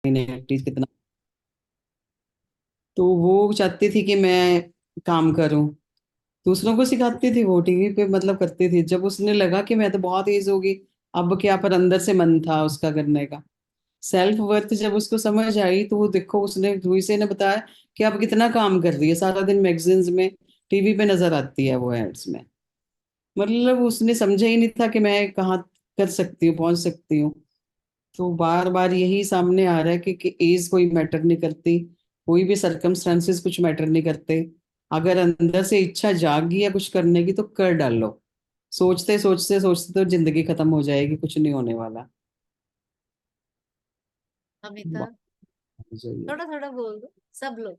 Eighties कितना। तो वो चाहती थी कि मैं काम करूं, दूसरों को सिखाती थी, वो टीवी पे मतलब करती थी। जब उसने लगा कि मैं तो बहुत एज होगी, अब क्या, पर अंदर से मन था उसका करने का। सेल्फ वर्थ जब उसको समझ आई, तो वो देखो, उसने रुई से ने बताया कि अब कितना काम कर रही है, सारा दिन मैगजीन्स में, टीवी पे नजर आती है वो एड्स में। मतलब उसने समझा ही नहीं था कि मैं कहाँ कर सकती हूँ, पहुंच सकती हूँ। तो बार बार यही सामने आ रहा है कि एज कोई मैटर नहीं करती, कोई भी सरकमस्टांसेस कुछ मैटर नहीं करते। अगर अंदर से इच्छा जागी है कुछ करने की, तो कर डालो। सोचते सोचते सोचते तो जिंदगी खत्म हो जाएगी, कुछ नहीं होने वाला। अमिता, बात सही है। थोड़ा थोड़ा बोल दो सब लोग।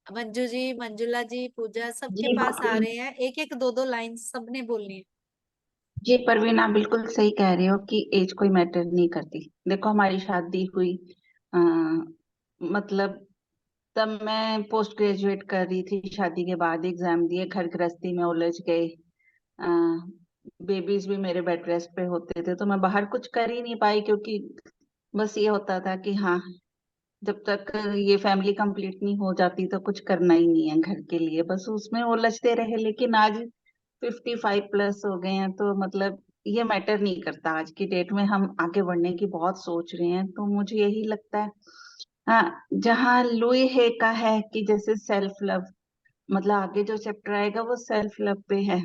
मंजू जी, मंजुला जी, पूजा, सबके जी पास आ बिल्कुल। रहे हैं, एक एक दो दो लाइन सबने बोलनी है। जी परवीन, आप बिल्कुल सही कह रहे हो कि एज कोई मैटर नहीं करती। देखो हमारी शादी हुई, आ, मतलब तब मैं पोस्ट ग्रेजुएट कर रही थी। शादी के बाद एग्जाम दिए, घर गृहस्थी में उलझ गई। बेबीज भी मेरे बेड रेस्ट पे होते थे, तो मैं बाहर कुछ कर ही नहीं पाई, क्योंकि बस ये होता था कि हाँ, जब तक ये फैमिली कंप्लीट नहीं हो जाती तो कुछ करना ही नहीं है घर के लिए, बस उसमें उलझते रहे। लेकिन आज 55 प्लस हो गए हैं, तो मतलब ये मैटर नहीं करता। आज की डेट में हम आगे बढ़ने की बहुत सोच रहे हैं, तो मुझे यही लगता है। हाँ, जहाँ लुई हे का है कि जैसे सेल्फ लव, मतलब आगे जो चैप्टर आएगा वो सेल्फ लव पे है।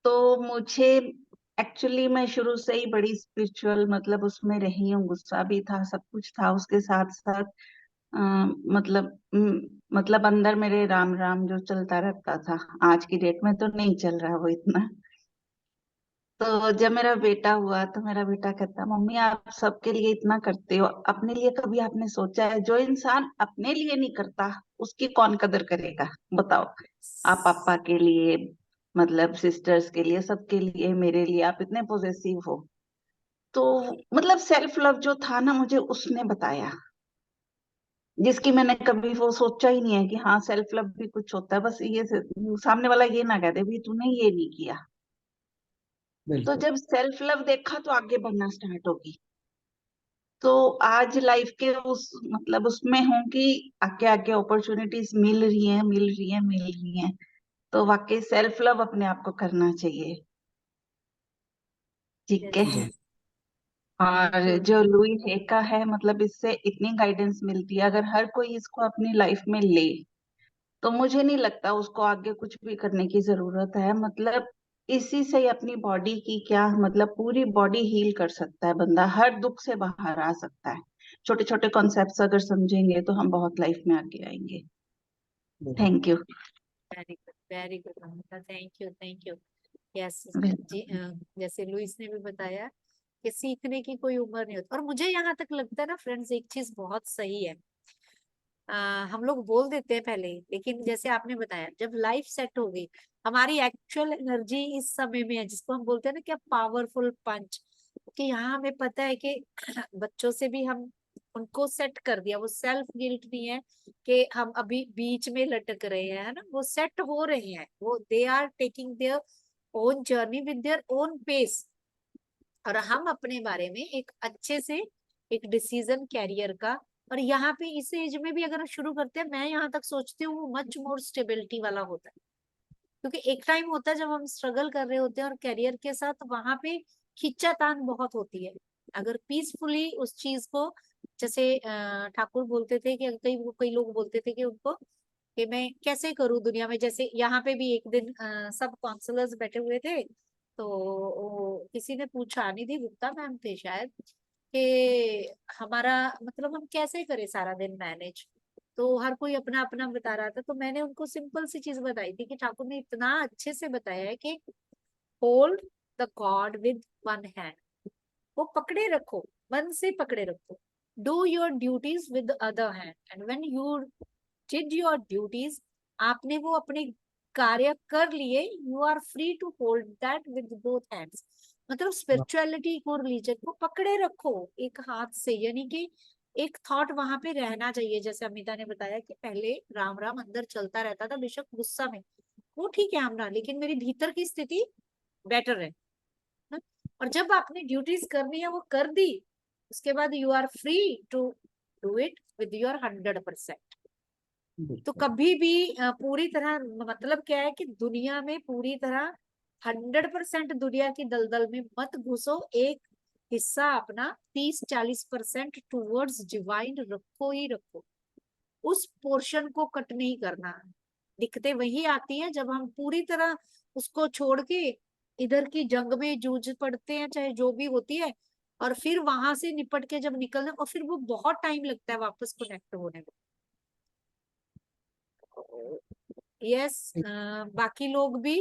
तो मुझे एक्चुअली, मैं शुरू से ही बड़ी स्पिरिचुअल मतलब उसमें रही हूँ। गुस्सा भी था, सब कुछ था उसके साथ साथ। अ, मतलब अंदर मेरे राम राम जो चलता रहता था। आज की डेट में तो नहीं चल रहा वो इतना। तो जब मेरा बेटा हुआ, तो मेरा बेटा कहता, मम्मी आप सबके लिए इतना करते हो, अपने लिए कभी आपने सोचा है? जो इंसान अपने लिए नहीं करता उसकी कौन कदर करेगा, बताओ। आप पापा के लिए, मतलब सिस्टर्स के लिए, सबके लिए, मेरे लिए आप इतने पॉजिटिव हो। तो मतलब सेल्फ लव जो था ना, मुझे उसने बताया, जिसकी मैंने कभी वो सोचा ही नहीं है कि हाँ सेल्फ लव भी कुछ होता है। बस ये सामने वाला ये ना कह दे भी तूने ये नहीं किया। तो बिल्कुल। जब सेल्फ लव देखा तो आगे बढ़ना स्टार्ट होगी। तो आज लाइफ के उस मतलब उसमें हूँ कि आगे आगे अपॉर्चुनिटीज मिल रही हैं, मिल रही हैं, मिल रही हैं। तो वाकई सेल्फ लव अपने आप को करना चाहिए। ठीक यस, है। जी। थैंक और यू। जो लुई हे का है, मतलब इससे इतनी गाइडेंस मिलती है, अगर हर कोई इसको अपनी लाइफ में ले, तो मुझे नहीं लगता उसको आगे कुछ भी करने की जरूरत है। मतलब इसी से ही अपनी बॉडी की क्या, मतलब पूरी बॉडी हील कर सकता है बंदा, हर दुख से बाहर आ सकता है। छोटे छोटे कॉन्सेप्ट्स अगर समझेंगे तो हम बहुत लाइफ में आगे आएंगे। बिल्कुल। Thank you. Very good Amita, thank you, thank you. Yes ji, जैसे लुइस ने भी बताया कि सीखने की कोई उम्र नहीं होती। और मुझे यहाँ तक लगता है ना फ्रेंड्स, एक चीज बहुत सही है। हम लोग बोल देते हैं पहले, लेकिन जैसे आपने बताया, जब लाइफ सेट हो गई, हमारी एक्चुअल एनर्जी इस समय में है, जिसको हम बोलते हैं ना क्या, पावरफुल पंच। कि यहाँ हमें पता है कि बच्चों से भी हम उनको सेट कर दिया, वो सेल्फ गिल्ट नहीं है कि हम अभी बीच में लटक रहे हैं, है ना, वो सेट हो रहे हैं, वो they are taking their own journey with their own pace. और हम अपने बारे में एक अच्छे से एक डिसीजन कैरियर का, और यहाँ पे इस एज में भी अगर शुरू करते हैं, मैं यहाँ तक सोचती हूँ वो मच मोर स्टेबिलिटी वाला होता है। क्योंकि एक टाइम होता है जब हम स्ट्रगल कर रहे होते हैं और करियर के साथ, वहां पे खिंचातान बहुत होती है। अगर पीसफुली उस चीज को, जैसे ठाकुर बोलते थे कि कई लोग बोलते थे कि उनको, कि मैं कैसे करूं दुनिया में, जैसे यहाँ पे भी एक दिन सब काउंसलर्स बैठे हुए थे, तो किसी ने पूछा, निधि गुप्ता मैम थे शायद, कि हमारा मतलब हम कैसे करें सारा दिन मैनेज। तो हर कोई अपना अपना बता रहा था, तो मैंने उनको सिंपल सी चीज बताई थी कि ठाकुर ने इतना अच्छे से बताया है कि hold the God with one hand, वो पकड़े रखो, मन से पकड़े रखो। Do your duties with other hand, and when you did your duties, आपने वो अपने कार्य कर लिए, you are free to hold that with both hands. मतलब स्पिरिचुअलिटी को, रिलीजन को पकड़े रखो एक हाथ से, यानी कि एक थॉट वहां पे रहना चाहिए। जैसे अमिता ने बताया कि पहले राम राम अंदर चलता रहता था, बेशक गुस्सा में, वो ठीक है हमरा, लेकिन मेरी भीतर की स्थिति बेटर है ना? और जब आपने ड्यूटीज करनी है वो कर दी, उसके बाद you are free to do it with your 100%। तो बिल्कुल। कभी भी पूरी तरह, मतलब क्या है कि दुनिया में पूरी तरह 100% दुनिया की दलदल में मत घुसो। एक हिस्सा अपना 30-40% टूवर्ड्स डिवाइन रखो ही रखो। उस पोर्शन को कट नहीं करना। दिक्कतें वही आती हैं जब हम पूरी तरह उसको छोड़ के इधर की जंग में जूझ पड़ते हैं, चाहे जो भी होती है, और फिर वहां से निपट के जब निकलना, और फिर वो बहुत टाइम लगता है वापस कनेक्ट होने में। यस, बाकी लोग भी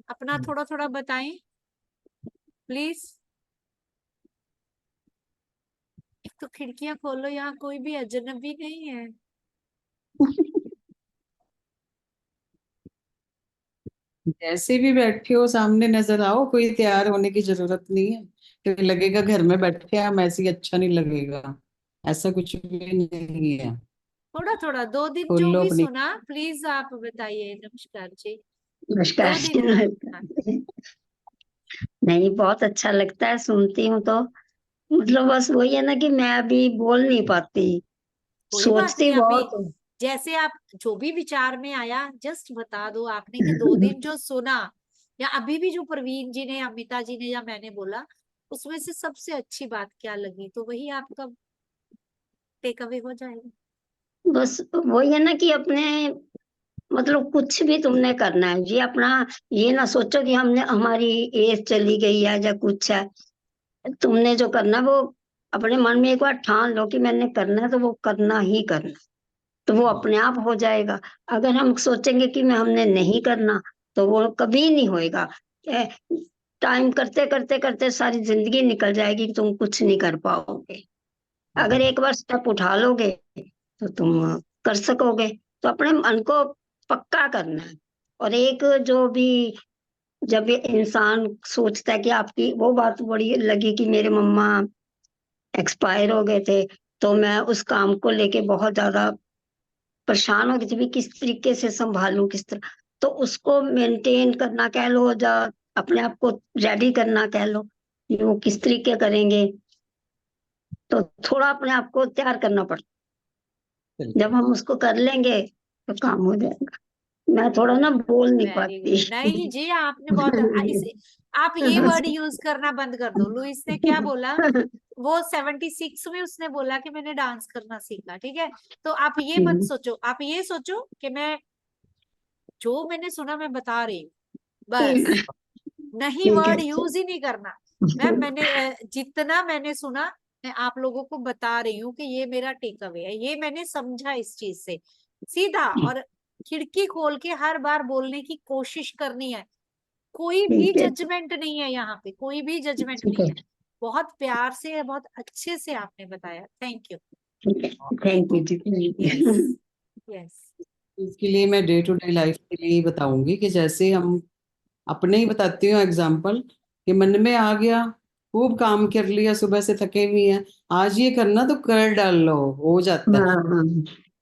अपना थोड़ा थोड़ा बताएं प्लीज। एक तो खिड़कियां खोलो, यहाँ कोई भी अजनबी नहीं है। जैसे भी बैठे हो सामने नजर आओ, कोई तैयार होने की जरूरत नहीं है कि लगेगा घर में बैठे हैं हम, ऐसे ही अच्छा नहीं लगेगा। ऐसा कुछ भी नहीं है। थोड़ा थोड़ा 2 दिन खोल जो लो भी अपनी। सुना प्लीज आप बताइए। नमस्कार जी। नमस्कार 2 दिन में। हाँ, जी। नहीं, बहुत अच्छा लगता है, सुनती हूँ तो मतलब बस वही है ना कि मैं अभी बोल नहीं पाती, कोई बात सोचती नहीं। अभी बहुत हूँ। जैसे आप जो भी विचार में आया जस्ट बता दो आपने, कि 2 दिन जो सुना, या अभी भी जो प्रवीण जी ने, अमिता जी ने, या मैंने बोला, उसमें से सबसे अच्छी बात क्या लगी, तो वही आपका टेक अवे हो जाएगा। बस वही है ना कि अपने मतलब कुछ भी तुमने करना है जी अपना, ये ना सोचो कि हमने हमारी एज चली गई है या कुछ है। तुमने जो करना है वो अपने मन में एक बार ठान लो कि मैंने करना है, तो वो करना ही करना है, तो वो अपने आप हो जाएगा। अगर हम सोचेंगे कि मैं हमने नहीं करना, तो वो कभी नहीं होएगा। टाइम करते करते करते सारी जिंदगी निकल जाएगी, तुम कुछ नहीं कर पाओगे। अगर एक बार स्टेप उठा लोगे तो तुम कर सकोगे। तो अपने मन को पक्का करना है। और एक जो भी जब ये इंसान सोचता है कि आपकी वो बात बड़ी लगी कि मेरे मम्मा एक्सपायर हो गए थे, तो मैं उस काम को लेके बहुत ज्यादा परेशान हो गई थी भी किस तरीके से संभालूं, किस तरह। तो उसको मेंटेन करना कह लो या अपने आप को रेडी करना कह लो कि वो किस तरीके करेंगे, तो थोड़ा अपने आप को तैयार करना पड़ता है। जब बिल्कुल। हम उसको कर लेंगे तो काम हो जाएगा। मैं थोड़ा ना बोल नहीं वेरी पाती। गुड। नहीं जी, आपने बहुत इसे, आप ये वर्ड यूज करना बंद कर दो। लुइस ने क्या बोला, वो 76 में उसने बोला कि मैंने डांस करना सीखा, ठीक है। तो आप ये मत सोचो, आप ये सोचो कि मैं जो मैंने सुना मैं बता रही हूँ, बस। नहीं, ठीक है। वर्ड यूज ही नहीं करना। मैंने जितना मैंने सुना, मैं आप लोगों को बता रही हूँ कि ये मेरा टेक अवे है, ये मैंने समझा इस चीज से सीधा। और खिड़की खोल के हर बार बोलने की कोशिश करनी है। कोई भी ठीक है। जजमेंट नहीं है यहाँ पे, कोई भी जजमेंट ठीक नहीं है। है। बहुत प्यार से, बहुत अच्छे से आपने बताया। Thank you. ठीक है। Thank you ji, thank yes, you. Yes. इसके लिए मैं डे टू डे लाइफ के लिए ही बताऊंगी कि जैसे हम अपने ही बताती हूँ एग्जाम्पल, कि मन में आ गया, खूब काम कर लिया, सुबह से थके हुए हैं, आज ये करना तो कर डाल लो, हो जाता है। हाँ हाँ।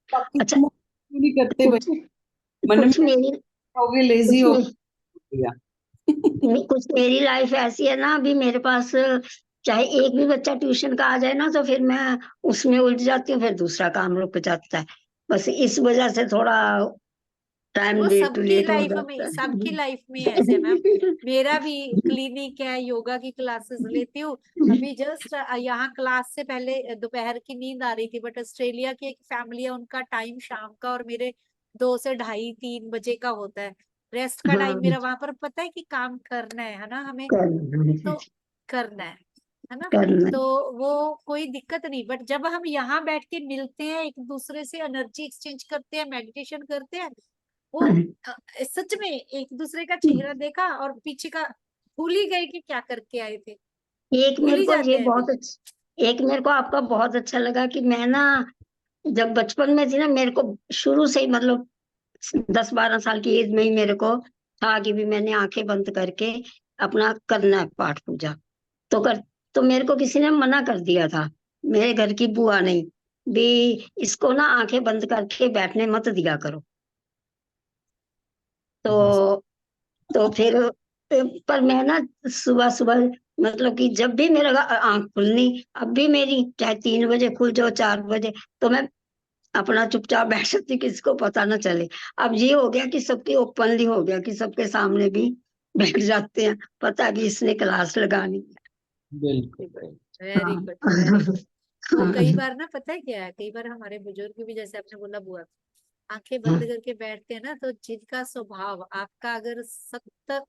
बाकी अच्छा, तुम क्यों नहीं करते भाई? कुछ मन में कुछ मेरी हो गए, लेजी कुछ हो में गया। कुछ मेरी लाइफ ऐसी है ना, अभी मेरे पास चाहे एक भी बच्चा ट्यूशन का आ जाए ना, तो फिर मैं उसमें उलझ जाती हूँ, फिर दूसरा काम रुक जाता है। बस इस वजह से थोड़ा टाइम वो लेट टू सबकी लेट हो लाइफ में, जाता सबकी लाइफ में ऐसे है मैम। मेरा भी क्लिनिक है, योगा की क्लासेस लेती हूँ। अभी जस्ट यहाँ क्लास से पहले दोपहर की नींद आ रही थी, बट ऑस्ट्रेलिया की एक फैमिली है, उनका टाइम शाम का, और मेरे 2 से ढाई 3 बजे का होता है। रेस्ट का हाँ, टाइम मेरा वहां पर, पता है कि काम करना है ना हमें, करना तो करना है ना। करना। तो वो कोई दिक्कत नहीं, बट जब हम यहाँ बैठ के मिलते हैं, एक दूसरे से एनर्जी एक्सचेंज करते हैं, मेडिटेशन करते हैं, वो अ, सच में एक दूसरे का चेहरा देखा और पीछे का भूल ही गए कि क्या करके आए थे। एक भूल मेरे ही को ये जाते हैं बहुत फिर। अच्छा, एक मेरे को आपका बहुत अच्छा लगा कि मैं ना जब बचपन में थी ना, मेरे को शुरू से ही मतलब 10-12 साल की एज में ही मेरे को था कि भी मैंने आंखें बंद करके अपना करना है पाठ पूजा। तो कर तो मेरे को किसी ने मना कर दिया था, मेरे घर की बुआ ने भी, इसको ना आंखें बंद करके बैठने मत दिया करो। तो फिर पर मैं ना सुबह सुबह मतलब कि जब भी मेरा आंख खुलनी, अब भी मेरी चाहे 3 बजे खुल जाओ 4 बजे, तो मैं अपना चुपचाप बैठ सकती, किसी को पता ना चले। अब ये हो गया कि सबकी ओपनली हो गया कि सबके सामने भी बैठ जाते हैं, पता है कि इसने क्लास लगानी बिल्कुल वेरी है। Good very good. वो हाँ। कई बार ना पता है क्या है, कई बार हमारे बुजुर्ग भी जैसे आपने बोला बुआ आंखें बंद करके बैठते हैं ना, तो जिनका स्वभाव आपका अगर सत्य,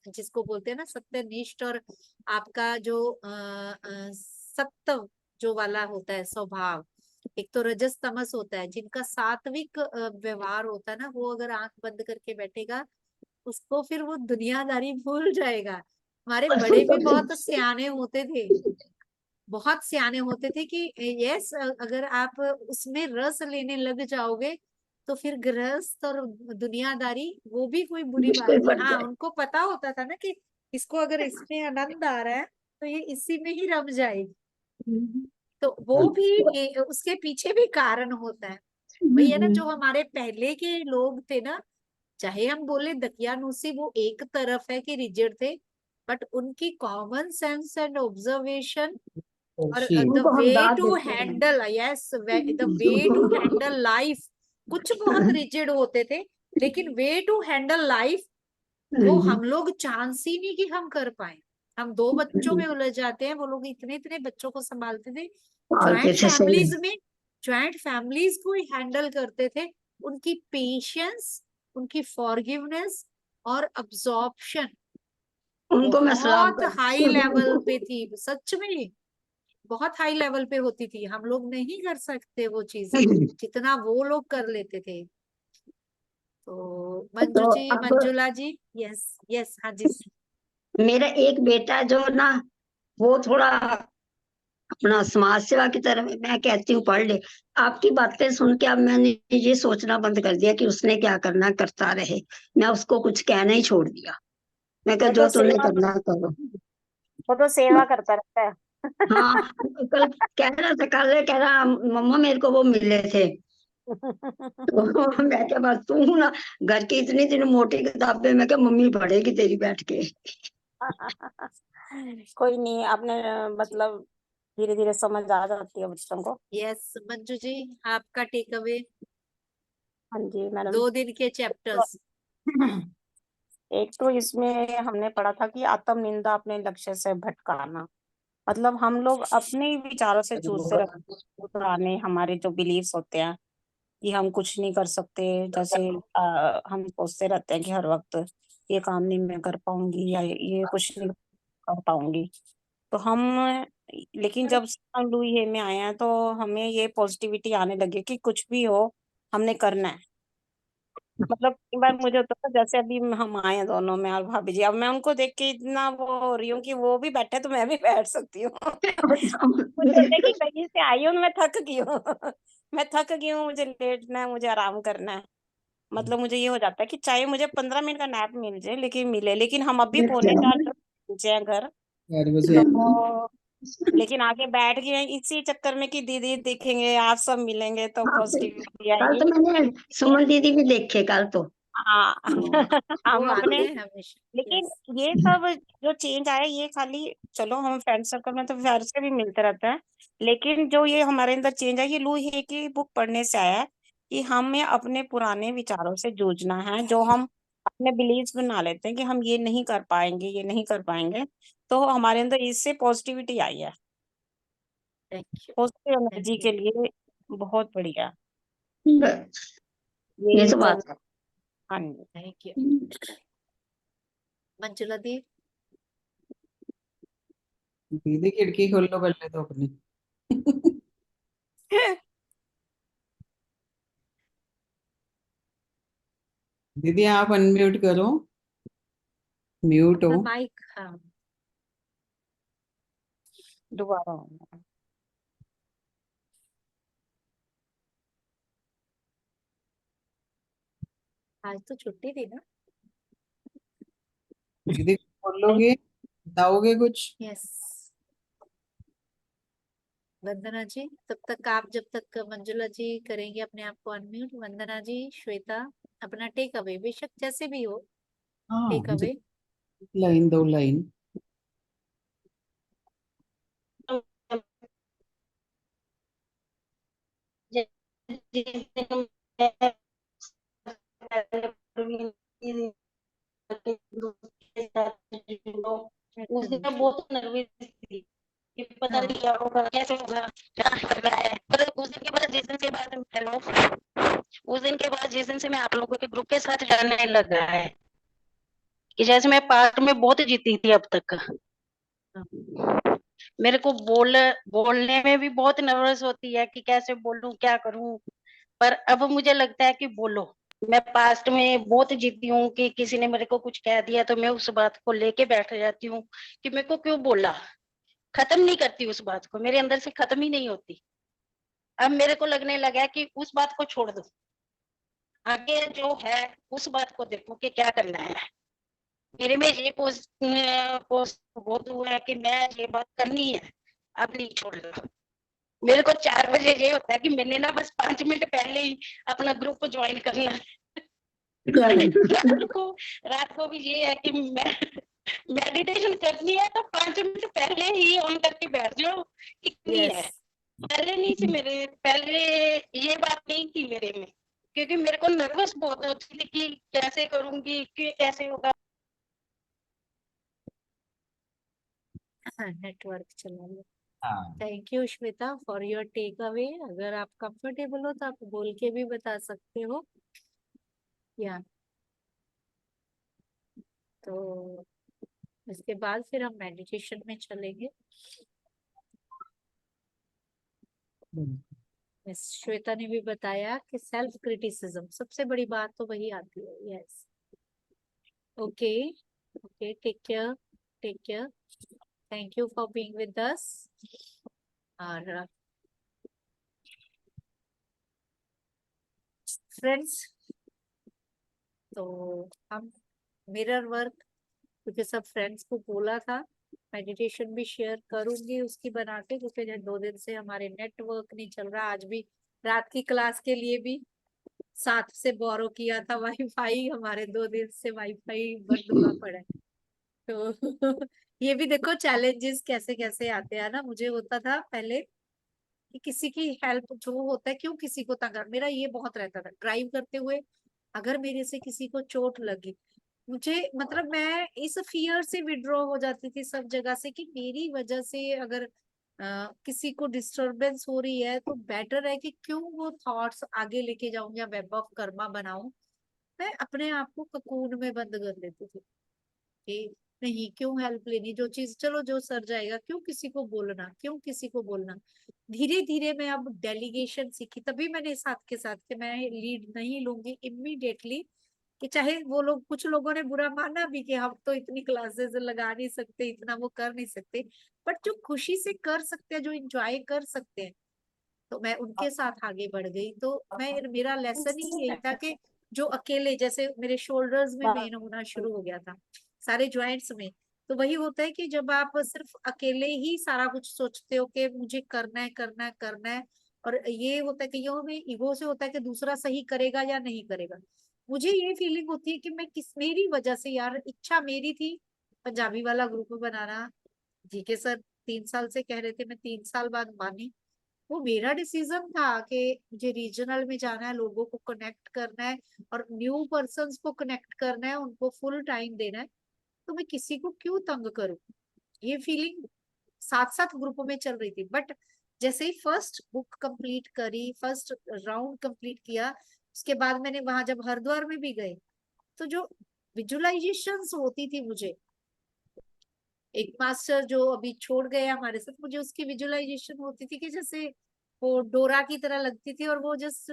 जिसको बोलते हैं ना सत्यनिष्ठ, और आपका जो सत्य जो वाला होता है स्वभाव, एक तो रजस तमस होता है, जिनका सात्विक व्यवहार होता है ना, वो अगर आंख बंद करके बैठेगा, उसको फिर वो दुनियादारी भूल जाएगा। हमारे बड़े भी बहुत सियाने होते थे, बहुत सियाने होते थे कि यस, अगर आप उसमें रस लेने लग जाओगे तो फिर गृहस्थ और दुनियादारी वो भी कोई बुरी बात मुश्किल नहीं। पड़ हाँ, जाए। उनको पता होता था ना कि इसको अगर इसमें आनंद आ रहा है तो ये इसी में ही रम जाएगी। तो वो भी उसके पीछे भी कारण होता है। वही है ना, जो हमारे पहले के लोग थे ना, चाहे हम बोले दकियानूसी वो एक तरफ है कि रिजिड थे, बट उनकी कॉमन सेंस एंड ऑब्जर्वेशन और शील। द उनको हम वे दाद टू देते handle, yes, the way to handle life, कुछ बहुत हैं। रिजिड होते थे, लेकिन वे टू हैंडल लाइफ वो हम लोग चांस ही नहीं कि हम कर पाए। हम 2 बच्चों में उलझ जाते हैं, वो लोग इतने इतने बच्चों को संभालते थे, पालते ज्वाइंट थे, सही फैमिलीज में, ज्वाइंट फैमिलीज को ही हैंडल करते थे। उनकी पेशेंस, उनकी फॉरगिवनेस और अब्जॉर्प्शन उनको मैं सलाम बहुत हाई लेवल पे थी, सच में बहुत हाई लेवल पे होती थी। हम लोग नहीं कर सकते वो चीजें करती। जितना वो लोग कर लेते थे। तो मंजू तो जी, अब मंजुला जी, यस यस, हाँ जी। मेरा एक बेटा जो ना, वो थोड़ा अपना समाज सेवा की तरफ, मैं कहती हूँ पढ़ ले। आपकी बातें सुन के अब मैंने ये सोचना बंद कर दिया कि उसने क्या करना करता रहे, मैं उसको कुछ कहना ही छोड़ दिया। मैं कहा वो जो तो तूने सेवा करना करो। वो तो सेवा करता रहता है। हाँ, कल कह रहा था, कल कह रहा मम्मा मेरे को वो मिले थे। तो मैं क्या, बस तू ना घर की इतनी इतनी मोटी किताबें, मैं क्या मम्मी पढ़ेगी तेरी बैठ के। कोई नहीं, आपने मतलब धीरे धीरे समझ आ जाती है बच्चों को। यस मंजू जी, आपका टेक अवे हाँ जी मैडम। 2 दिन के चैप्टर्स। एक तो इसमें हमने पढ़ा था कि आत्म निंदा अपने लक्ष्य से भटकाना, मतलब हम लोग अपने ही विचारों से जूझते रहते हैं। पुराने हमारे जो बिलीव्स होते हैं कि हम कुछ नहीं कर सकते, जैसे हम सोचते रहते हैं कि हर वक्त ये काम नहीं मैं कर पाऊंगी या ये कुछ नहीं कर पाऊंगी। तो हम, लेकिन जब से हम लुई में आए हैं तो हमें ये पॉजिटिविटी आने लगी कि कुछ भी हो हमने करना है। मतलब एक बार मुझे होता था, जैसे अभी हम आए हैं दोनों, मैं और भाभी जी, अब मैं उनको देख के इतना वो हो रही हूँ कि वो भी बैठे तो मैं भी बैठ सकती हूँ। मुझे होता है कि कहीं से आई हूँ, मैं थक गई हूँ। मैं थक गई हूँ, मुझे लेटना है, मुझे आराम करना है। मतलब मुझे ये हो जाता है कि चाहे मुझे 15 मिनट का नैप मिल जाए, लेकिन मिले, लेकिन हम अभी पौने 4 तक पहुंचे हैं घर। 4 बजे। तो लेकिन आगे बैठ गए हैं इसी चक्कर में कि दीदी दिखेंगे, आप सब मिलेंगे तो हाँ, पॉजिटिविटी कल आएगी। तो मैंने सुमन दीदी भी देखे कल तो। हाँ। वो हम आते अपने, हैं हमेशा। लेकिन यस ये सब जो चेंज आया ये खाली, चलो हम फ्रेंड सर्कल में तो प्यार से भी मिलते रहते हैं, लेकिन जो ये हमारे अंदर चेंज है ये लुई हे की बुक पढ़ने से आया है कि हमें अपने पुराने विचारों से जूझना है, जो हम अपने बिलीव्स बना लेते हैं कि हम ये नहीं कर पाएंगे, ये नहीं कर पाएंगे। तो हमारे अंदर इससे पॉजिटिविटी आई है, thank you positive thank energy के यू लिए बहुत बढ़िया ये ये तो तो। बात हाँ जी। Thank you. है। मंजुला दी, दीदी खिड़की खोल लो पहले तो अपनी। दीदी आप अनम्यूट करो, म्यूट हो। अपना माइक, हाँ दोबारा। आज तो छुट्टी थी ना। दीदी खोलोगे, बताओगे कुछ? यस वंदना जी, तब तक आप, जब तक मंजुला जी करेंगे अपने आप को अनम्यूट, वंदना जी, श्वेता, अपना टेक अवे बेशक जैसे भी हो, हाँ, टेक अवे। Line 2 line. जिस दिन मैं के साथ जुड़ा, उस दिन मैं बहुत नर्वस थी कि पता नहीं क्या होगा, कैसे होगा, क्या करना है। पर उस दिन के बाद जिस दिन से बाद हेलो उस दिन के बाद जिस दिन से मैं आप लोगों के ग्रुप के साथ जाने लगा है, कि जैसे मैं पार्ट में बहुत जीती थी अब तक, मेरे को बोलने में भी बहुत नर्वस होती है कि कैसे बोलूं, क्या करूं। पर अब मुझे लगता है कि बोलो। मैं पास्ट में बहुत जीती हूँ कि किसी ने मेरे को कुछ कह दिया तो मैं उस बात को लेके बैठ जाती हूँ कि मेरे को क्यों बोला, खत्म नहीं करती उस बात को, मेरे अंदर से खत्म ही नहीं होती। अब मेरे को लगने लगा है कि उस बात को छोड़ दो, आगे जो है उस बात को देखो कि क्या करना है। मेरे में ये पोस्ट बहुत हुआ है कि मैं ये बात करनी है, अब नहीं छोड़ना। मेरे को 4 बजे ये होता है कि मैंने ना बस 5 मिनट पहले ही अपना ग्रुप ज्वाइन करना है। रात को भी ये है कि मैं मेडिटेशन करनी है तो 5 मिनट पहले ही ऑन करके बैठ जाओ, इतनी है। यस पहले नहीं थी मेरे, पहले ये बात नहीं थी मेरे में, क्योंकि मेरे को नर्वस बहुत होती थी कि कैसे करूंगी, कि कैसे होगा। नेटवर्क चला लो। हाँ thank you Shweta for your takeaway. अगर आप कंफर्टेबल हो तो आप बोल के भी बता सकते हो या तो इसके बाद फिर हम मेडिटेशन में चलेंगे। मिस श्वेता ने भी बताया कि सेल्फ क्रिटिसिज्म सबसे बड़ी बात तो वही आती है। Yes okay okay take care take care. Thank you for being with us. और फ्रेंड्स तो हम मिरर वर्क, क्योंकि सब फ्रेंड्स को बोला था मेडिटेशन भी शेयर करूंगी उसकी बना के, क्योंकि 2 दिन से हमारे नेटवर्क नहीं चल रहा। आज भी रात की क्लास के लिए भी साथ से बोरो किया था वाईफाई, हमारे 2 दिन से वाईफाई बंद हुआ पड़ा है। तो ये भी देखो चैलेंजेस कैसे कैसे आते हैं ना। मुझे होता था पहले कि किसी की हेल्प जो होता है, क्यों किसी को तंग, मेरा ये बहुत रहता था ड्राइव करते हुए अगर मेरे से किसी को चोट लगी, मुझे मतलब मैं इस फियर से विड्रॉ हो जाती थी सब जगह से कि मेरी वजह से अगर किसी को डिस्टरबेंस हो रही है तो बेटर है कि क्यों वो थॉट्स आगे लेके जाऊं या वेब ऑफ कर्मा बनाऊं। मैं अपने आप को ककून में बंद कर लेती थी कि नहीं क्यों हेल्प लेनी, जो चीज चलो जो सर जाएगा, क्यों किसी को बोलना, क्यों किसी को बोलना। धीरे धीरे मैं अब डेलीगेशन सीखी, तभी मैंने साथ के साथ कि मैं लीड नहीं लूंगी इमीडिएटली, कि चाहे वो लोग, कुछ लोगों ने बुरा माना भी कि हम तो इतनी क्लासेस लगा नहीं सकते, इतना वो कर नहीं सकते, बट जो खुशी से कर सकते हैं, जो इंजॉय कर सकते हैं, तो मैं उनके साथ आगे बढ़ गई। तो मैं, मेरा लेसन ही यही था कि जो अकेले, जैसे मेरे शोल्डर्स में पेन होना शुरू हो गया था, सारे ज्वाइंट्स में, तो वही होता है कि जब आप सिर्फ अकेले ही सारा कुछ सोचते हो कि मुझे करना है करना है करना है, और ये होता है कि ये हमें ईगो से होता है कि दूसरा सही करेगा या नहीं करेगा। मुझे ये फीलिंग होती है कि मैं किस, मेरी वजह से यार, इच्छा मेरी थी पंजाबी वाला ग्रुप बनाना, जीके सर 3 साल से कह रहे थे, मैं 3 साल बाद मानी। वो मेरा डिसीजन था कि मुझे रीजनल में जाना है, लोगों को कनेक्ट करना है और न्यू पर्सन्स को कनेक्ट करना है, उनको फुल टाइम देना है, तो मैं किसी को क्यों तंग करूं। ये फीलिंग साथ साथ ग्रुप में चल रही थी। बट जैसे ही फर्स्ट बुक कंप्लीट करी, फर्स्ट राउंड कंप्लीट किया, उसके बाद मैंने वहां जब हरिद्वार में भी गए, तो जो विजुअलाइजेशंस होती थी, मुझे एक मास्टर जो अभी छोड़ गए हमारे साथ, मुझे उसकी विजुअलाइजेशन होती थी कि जैसे वो डोरा की तरह लगती थी, और वो जस्ट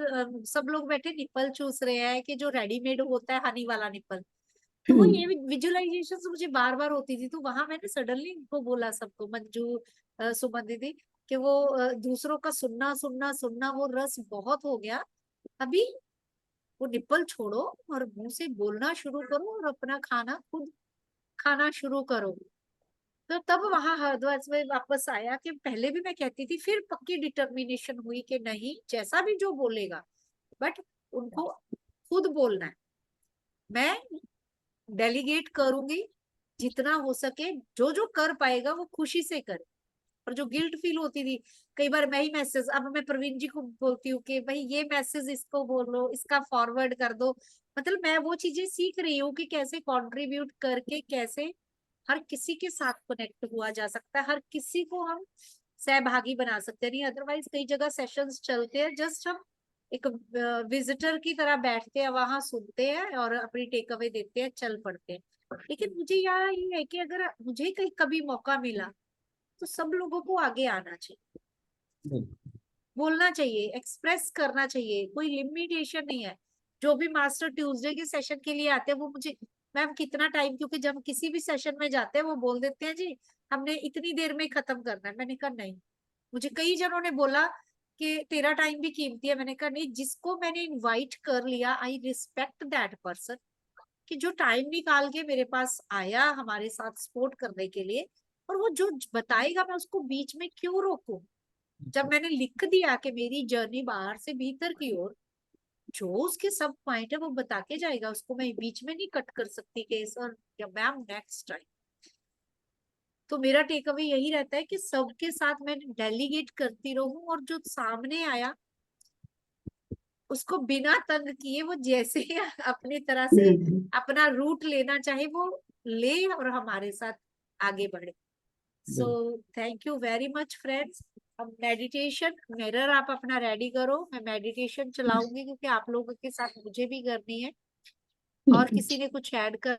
सब लोग बैठे निपल चूस रहे हैं, कि जो रेडीमेड होता है हनी वाला निपल, तो वो ये विजुअलाइजेशन मुझे बार बार होती थी। तो वहां मैंने सडनली उनको बोला, सबको, मंजू सुमन दीदी, कि वो दूसरों का सुनना सुनना सुनना वो रस बहुत हो गया, अभी वो निपल छोड़ो और मुंह से बोलना शुरू करो और अपना खाना खुद खाना शुरू करो। तो तब वहां हरिद्वार में वापस आया कि पहले भी मैं कहती थी, फिर पक्की डिटर्मिनेशन हुई कि नहीं, जैसा भी जो बोलेगा, बट उनको खुद बोलना है। मैं डेलीगेट करूंगी जितना हो सके, जो जो कर पाएगा वो खुशी से करे। और जो गिल्ट फील होती थी, कई बार मैं ही मैसेज, अब मैं प्रवीण जी को बोलती हूँ कि भाई ये मैसेज इसको बोलो, इसका फॉरवर्ड कर दो। मतलब मैं वो चीजें सीख रही हूँ कि कैसे कंट्रीब्यूट करके कैसे हर किसी के साथ कनेक्ट हुआ जा सकता है, हर किसी को हम सहभागी बना सकते हैं। नहीं अदरवाइज कई जगह सेशंस चलते हैं, जस्ट हम एक विजिटर की तरह बैठते हैं वहां, सुनते हैं और अपनी टेक अवे देते हैं, चल पड़ते हैं। लेकिन मुझे यहाँ ये है कि अगर मुझे कहीं कभी मौका मिला तो सब लोगों को आगे आना चाहिए, बोलना चाहिए, एक्सप्रेस करना चाहिए, कोई लिमिटेशन नहीं है। जो भी मास्टर ट्यूसडे के सेशन के लिए आते हैं वो मुझे, मैम कितना टाइम, क्योंकि जब किसी भी सेशन में जाते हैं वो बोल देते हैं जी हमने इतनी देर में खत्म करना है। मैंने कहा नहीं, मुझे कई जनों ने बोला कि तेरा टाइम भी कीमती है। मैंने कहा नहीं, जिसको मैंने इनवाइट कर लिया आई रिस्पेक्ट दैट पर्सन, कि जो टाइम निकाल के मेरे पास आया हमारे साथ सपोर्ट करने के लिए, और वो जो बताएगा मैं उसको बीच में क्यों रोकूं। जब मैंने लिख दिया कि मेरी जर्नी बाहर से भीतर की ओर, जो उसके सब पॉइंट है वो बता के जाएगा, उसको मैं बीच में नहीं कट कर सकती कि सर या मैम नेक्स्ट टाइम। तो मेरा टेक अवे यही रहता है कि सबके साथ मैं डेलीगेट करती रहूं, और जो सामने आया उसको बिना तंग किए वो जैसे ही अपनी तरह से अपना रूट लेना चाहे वो ले, और हमारे साथ आगे बढ़े। So thank you very much friends. अब मेडिटेशन मिरर आप अपना रेडी करो, मैं मेडिटेशन चलाऊंगी क्योंकि आप लोगों के साथ मुझे भी करनी है। और किसी ने कुछ ऐड कर?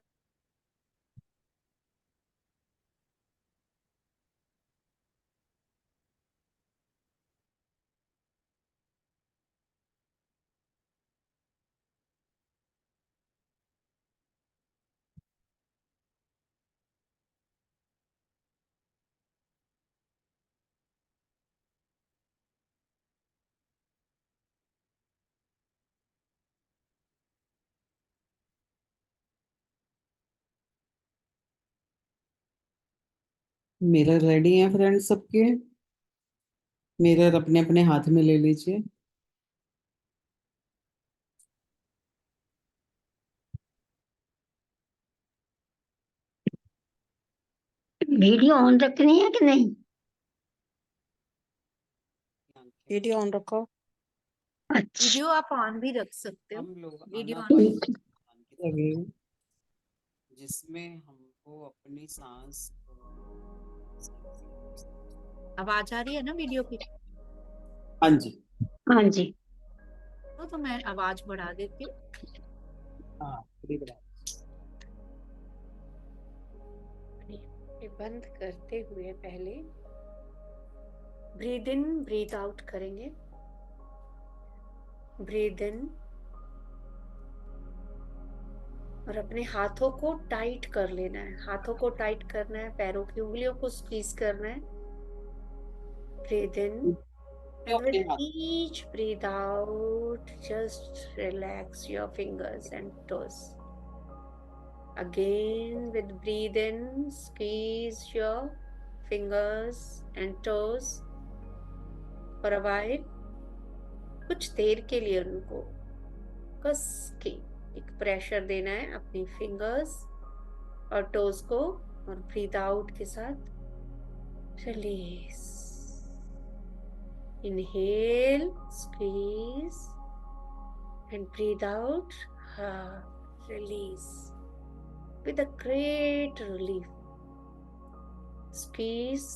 मिरर रेडी हैं फ्रेंड्स सबके? मिरर अपने अपने हाथ में ले लीजिए। वीडियो ऑन रखनी है कि नहीं? वीडियो ऑन रखो। अच्छा वीडियो आप ऑन भी रख सकते हो। हम लोग वीडियो ऑन आनापान लगे जिसमें हमको अपनी सांस आवाज आ रही है ना वीडियो की? हाँ जी हाँ जी। तो मैं आवाज बढ़ा देती हूँ। हाँ थोड़ी बड़ा। ये बंद करते हुए पहले ब्रीद इन ब्रीद आउट करेंगे। ब्रीद इन, और अपने हाथों को टाइट कर लेना है, हाथों को टाइट करना है, पैरों की उंगलियों को स्क्वीज करना है। Breathe in, and with each breathe out just relax your fingers and toes. Again with breathe in, squeeze your fingers and toes for a while. कुछ देर के लिए उनको कस के एक प्रेशर देना है अपनी फिंगर्स और टोज को, और ब्रीद आउट के साथ release. Inhale, squeeze, and breathe out, release. With a great relief, squeeze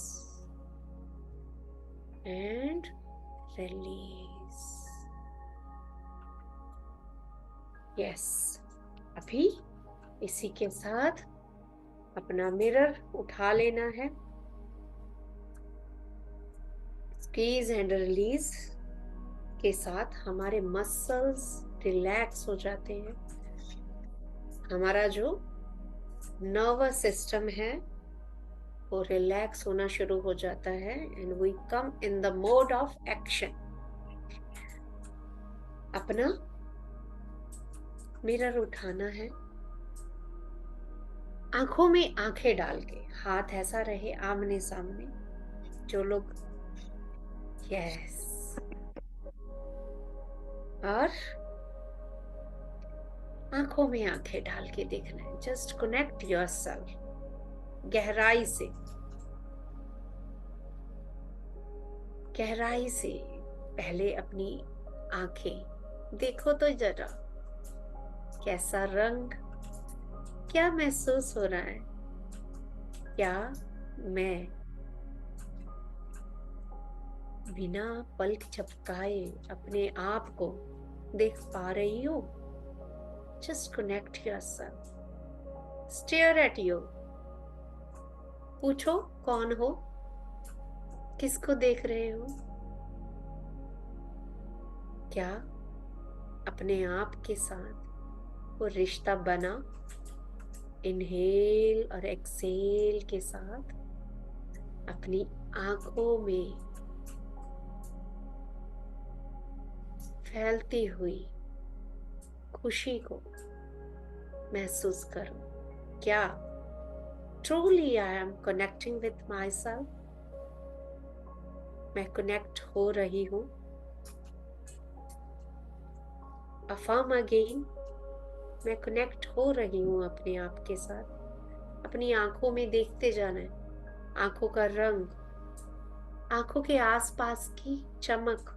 and release. Yes. अभी इसी के साथ अपना मिरर उठा लेना है। स्क्वीज एंड रिलीज के साथ हमारे मसल्स रिलैक्स हो जाते हैं, हमारा जो नर्वस सिस्टम है वो रिलैक्स होना शुरू हो जाता है, and we come in the mode of action. अपना मिरर उठाना है, आंखों में आंखें डाल के, हाथ ऐसा रहे आमने सामने। जो लोग यस, और आंखों में आंखें डाल के देखना है। जस्ट कनेक्ट योरसेल्फ गहराई से। गहराई से पहले अपनी आंखें देखो तो जरा, कैसा रंग, क्या महसूस हो रहा है? क्या मैं बिना पलक झपकाए अपने आप को देख पा रही हूँ? Just connect yourself, stare at you. पूछो कौन हो, किसको देख रहे हो? क्या अपने आप के साथ वो रिश्ता बना? इनहेल और एक्सेल के साथ अपनी आंखों में फैलती हुई खुशी को महसूस करो। क्या truly I am connecting with my self? मैं कनेक्ट हो रही हूँ। अफर्म अगेन, मैं कनेक्ट हो रही हूँ अपने आप के साथ। अपनी आंखों में देखते जाना है, आंखों का रंग, आंखों के आसपास की चमक,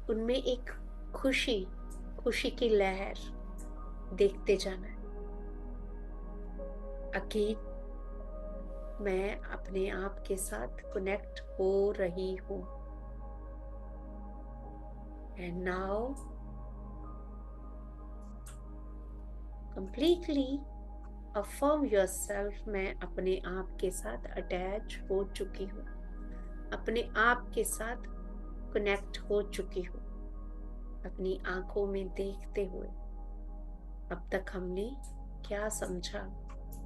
उनमें एक खुशी, खुशी की लहर देखते जाना है। अगेन मैं अपने आप के साथ कनेक्ट हो रही हूँ। And now completely affirm yourself, मैं अपने आप के साथ अटैच हो चुकी हूँ, अपने आप के साथ कनेक्ट हो चुकी हूँ। अपनी आंखों में देखते हुए अब तक हमने क्या समझा?